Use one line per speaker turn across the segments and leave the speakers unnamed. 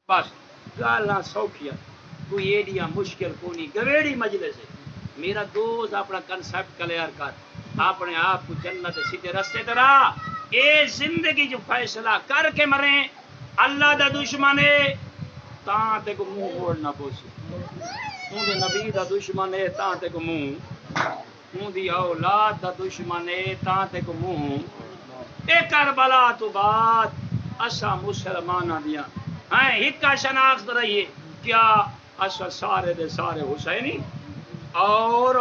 بس گالاں سوکھیا کوئی ایڈیا مشکل کونی گویڑی مجلس ہے میرا دوست اپنا کنسپٹ کلیئر کر اپنے آپ کو جنت سیدھے رستے تے راہ اے زندگی جو فیصلہ کر کے مریں اللہ دا دشمن ہے تاں تے کو منہ موڑنا پوسی اون دے نبی دا دشمن ہے تاں تے کو منہ اون دی اولاد دا دشمن ہے تاں تے کو منہ اے کربلا تو بعد اسا مسلماناں دیاں ہیں ہکا شناخت رہیے کیا اسا سارے دے سارے حسینی اور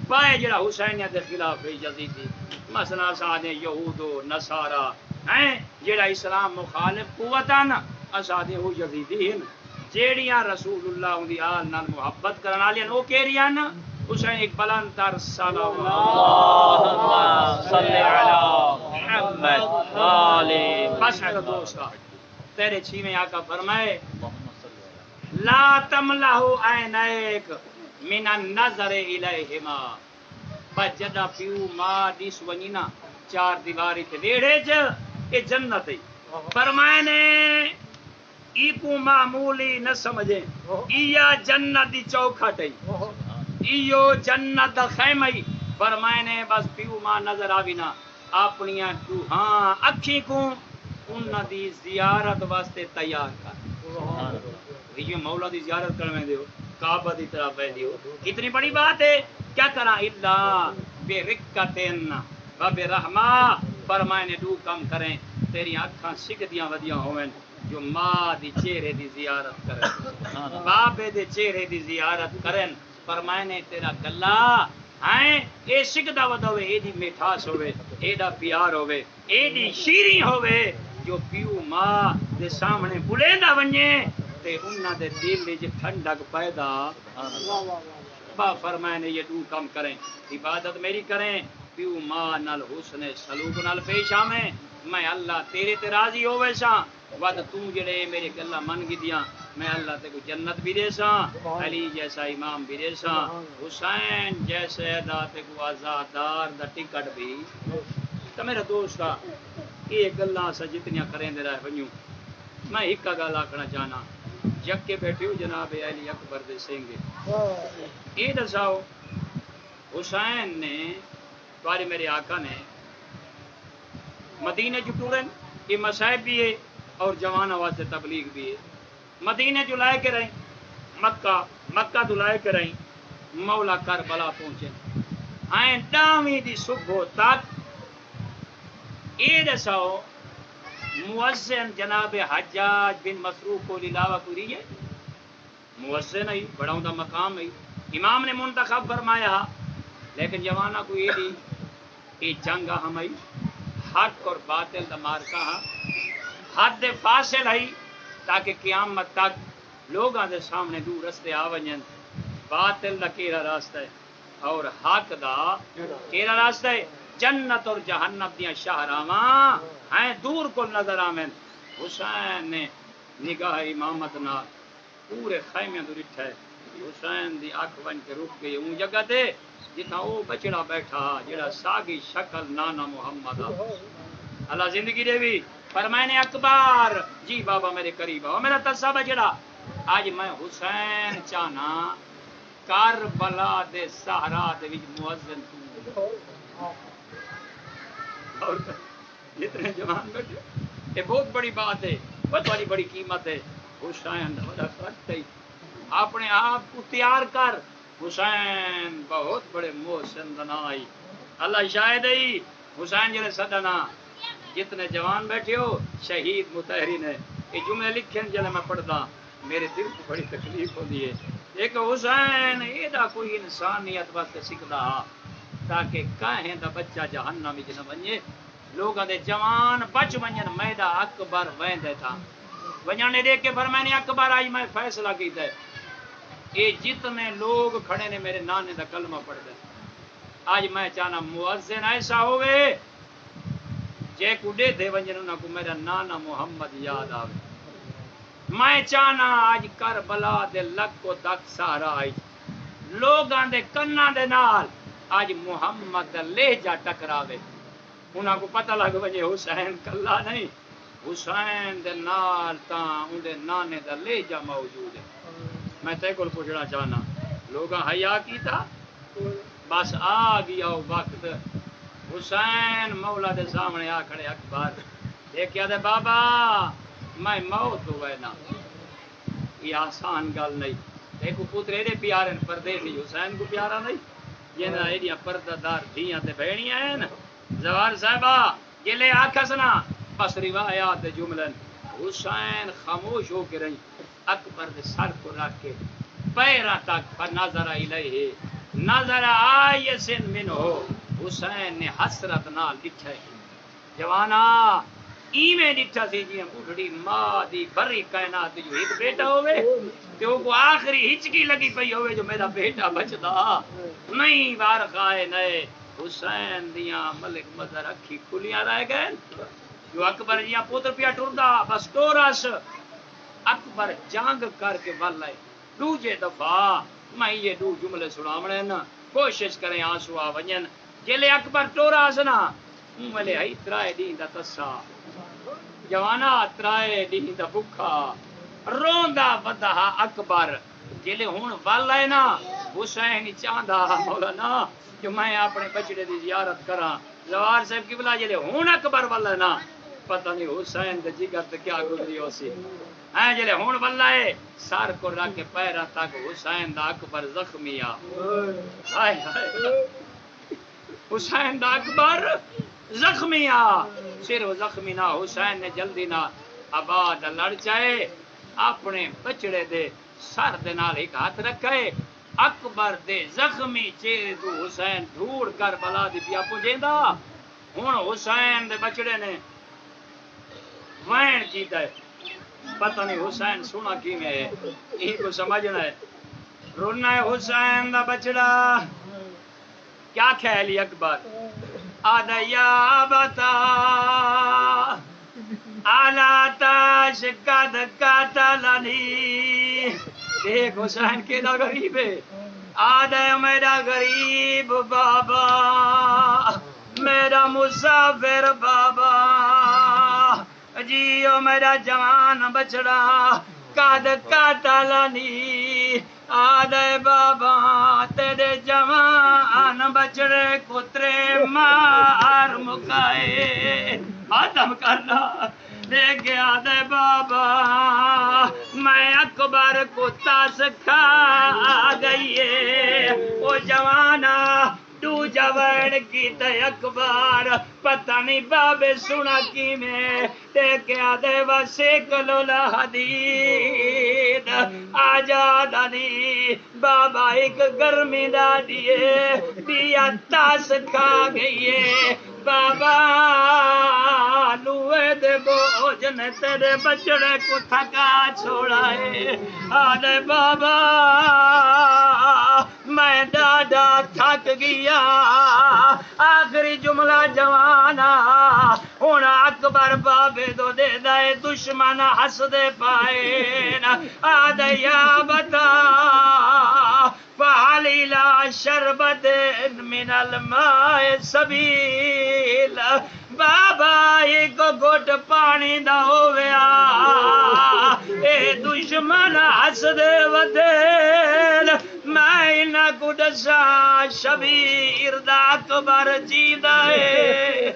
بائے جڑا حسینیت دے خلاف ہے یزیدی مثلا سادے یہود و نصارا ہیں جڑا اسلام مخالف قوتاں اسادے ہو یزیدی ہیں جیڑیاں رسول اللہ دی آل نال محبت کرن والیاں او کیڑیاں حسین ایک بلند تر اللہم صلی علی محمد آلِ بس ہے دوستا تیرے چھیویں آقا فرمائے لا تملہو عینیک من النظر الیہما بس جڈا پیو ماں ڈس ونینا چار دیواری تے ویڑے چ اے جنت ہے فرمائے نے ایکو معمولی نہ سمجھیں ایا جنت دی چوکھٹ ہے ایو جنت دا خیمہ ہی فرمائے نے بس پیو ماں نظر آوی نا اپنیاں تو ہاں اکھی کو انہاں دی زیارت واسطے تیار کر یہ مولا دی زیارت کرنے دیو کعبہ دی طرف بہ دیو کتنی بڑی بات ہے کیا کرا اللہ بے رکتن و بے رحمہ فرمائے نے دو کم کریں تیری اکھاں سکدیاں ودیاں ہوئیں جو ماں دی چہرے دی زیارت کریں بابے دے چہرے دی زیارت کریں فرمائے نے تیرا گلا ہیں اے سکدا ودوے اے دی مٹھاس ہوے اے دا پیار ہوے اے دی شیریں ہوے جو پیو ماں دے سامنے بلیندا ونجے تے انہاں دے دل وچ ٹھنڈک پیدا با فرمائے نے یہ دو کام کریں عبادت میری کریں پیو ماں نال حسن سلوک نال پیش آویں میں اللہ تیرے تے راضی ہووے سا ود تو جڑے میرے گلا من گدیاں میں اللہ تے کو جنت بھی دے سا علی جیسا امام بھی دے سا حسین جیسے دا تے کو آزادار دا ٹکٹ بھی تو میرا دوست یہ گلاں سا جتنیاں کریں دے رہے ونیوں میں ایک گل آکھنا چاہنا جگ کے بیٹھے ہو جناب علی اکبر دے سینگے یہ دساؤ حسین نے تمہارے میرے آقا نے مدینے جو ٹورن یہ مصائب بھی ہے اور جوان واسطے تبلیغ بھی ہے مدینے جو لائے کے رہیں مکہ تو لائے کے رہیں مولا کربلا پہنچے آئیں ڈاویں دی صبح تک یہ دساؤ مؤذن جناب حجاج بن مسروق کو علاوہ کوئی ہے مؤذن ہے بڑا دا مقام ہے امام نے منتخب فرمایا لیکن جوانا کو یہ دی یہ جنگ ہم ہے حق اور باطل دا مارکا حد فاصل ہے تاکہ قیامت تک لوگاں دے سامنے دور رستے آونجن باطل دا کیڑا راستہ ہے اور حق دا کیڑا راستہ ہے جنت اور جہنم دیاں شاہراواں ہیں دور کو نظر آویں حسین نے نگاہ امامت نال پورے خیمے تو ڈٹھا ہے حسین دی اکھ ون کے رک گئی اون جگہ تے جتھا او بچڑا بیٹھا جڑا ساگی شکل نانا محمد اللہ زندگی دے وی فرمائے نے اکبر جی بابا میرے قریب آؤ میرا تصب ہے جڑا آج میں حسین چاہنا کربلا دے صحرا دے وچ مؤذن تو اور جتنے جوان بیٹھے یہ بہت بڑی بات ہے بہت بڑی قیمت ہے حسین بڑا فرق ہے اپنے آپ کو تیار کر حسین بہت بڑے محسن دنائی اللہ شاہد ہے حسین جڑے صدنا جتنے جوان بیٹھے ہو شہید مطہرین ہے یہ جملے لکھیں جلے میں پڑھتا میرے دل کو بڑی تکلیف ہوتی ہے ایک حسین یہ دا کوئی انسانیت واسطے سکھدا تاکہ کہیں دا بچہ جہنم وچ نہ ونجے لوگاں دے جوان بچ ونجن میدا اکبر ویندے تھا ونجانے دیکھ کے فرمائے نے اکبر آج میں فیصلہ کیتا ہے یہ جتنے لوگ کھڑے نے میرے نانے دا کلمہ پڑھ دے آج میں چاہنا مؤذن ایسا ہوئے جے کو دے دے ونجن انہاں کو میرا نانا محمد یاد آوے میں چاہنا آج کربلا دے لک کو تک سہارا آئی لوگاں دے کناں دے نال آج محمد لہجہ ٹکراوے انہاں کو پتہ لگ وجے حسین کلا نہیں حسین دے نال تاں اندے نانے دا لہجہ موجود ہے. میں تے کول پوچھنا چاہنا لوگاں حیا کیتا بس آ گیا وقت حسین مولا دے سامنے آ کھڑے اکبر دیکھیا دے بابا میں موت ہوئے نا یہ آسان گل نہیں ایک پترے دے پیارے پردیسی حسین کو پیارا نہیں جنہاں ایڈیاں پردہ دار دھیاں تے بہنیاں ہیں زوار صاحبہ جلے آکھسنا بس روایات جملن حسین خاموش ہو کے رہی اکبر دے سر کو رکھ کے پیرا تک فنظر الیہ نظر آئیسن منہو حسین نے حسرت نال ڈٹھے جوانا ایویں ڈٹھا سی جی بڈھڑی ماں دی بری کائنات جو ایک بیٹا ہوئے تو کو آخری ہچکی لگی پئی ہوئے جو میرا بیٹا بچدا نہیں وار خائے نئے حسین دیاں ملک مظہر اکھی کھلیاں رہ گئے جو اکبر جیاں پوتر پیا ٹردا بس ٹورس اکبر جنگ کر کے ول آئے دوجے دفعہ میں یہ دو جملے سناونے نا کوشش کریں آنسو آ ونجن جلے اکبر ٹورا سنا ملے ہی ترائے دین دا تسا جوانا ترائے دین دا بکھا روندا بدہ اکبر جلے ہون ول آئے نا حسین چاہندا مولانا جو میں اپنے بچڑے دی زیارت کراں زوار صاحب کی بلا جلے ہون اکبر ول ہے نا پتہ نہیں حسین دے جگر تے کیا گزری ہو سی ہیں جلے ہون واللہ سار کو رکھ کے پیرا تک حسین دا اکبر زخمی آ ہائے ہائے حسین دا اکبر زخمی آ صرف زخمی نہ حسین نے جلدی نہ آباد لڑ چائے اپنے بچڑے دے سر دے نال ایک ہاتھ رکھے اکبر دے زخمی چہرے تو حسین ڈھوڑ کر بلا دی پیا پہنچیندا ہن حسین دے بچڑے نے وین کیتا ہے پتہ نہیں حسین سونا کی میں ہے یہی کو سمجھنا ہے رونا ہے حسین دا بچڑا کیا خیالی اکبر آدھا یا بتا آلا تاش قد قتلنی دیکھ حسین کیدا غریب ہے آدھا میرا غریب بابا میرا مسافر بابا جیو میرا جوان بچڑا قد قتلنی آدھے بابا تیرے جوان بچڑے کترے مار مکائے آدم کرنا دیکھ آدھے بابا میں اکبر کو تاس کھا گئیے او جوانا تو جوان کی تے اکبر پتہ نہیں بابے سنا کی میں دیکھا دے وسیک لولا حدید آجادانی بابا ایک گرمی دا دیے دیا تاس کھا گئیے بابا لوے دے بوجھ نے تیرے بچڑے کو تھکا چھوڑائے آدھے بابا میں ڈاڈا تھک گیا آخری جملہ جوانا ہونا اکبر بابے دو دے دائے دشمن ہس دے پائے آدھے یا بتا فعلی لا شربت من الماء سبیل بابا ایک گھٹ پانی دا ہویا اے دشمن ہس دے ودیل میں نہ کو دسا شبیر دا اکبر جی دے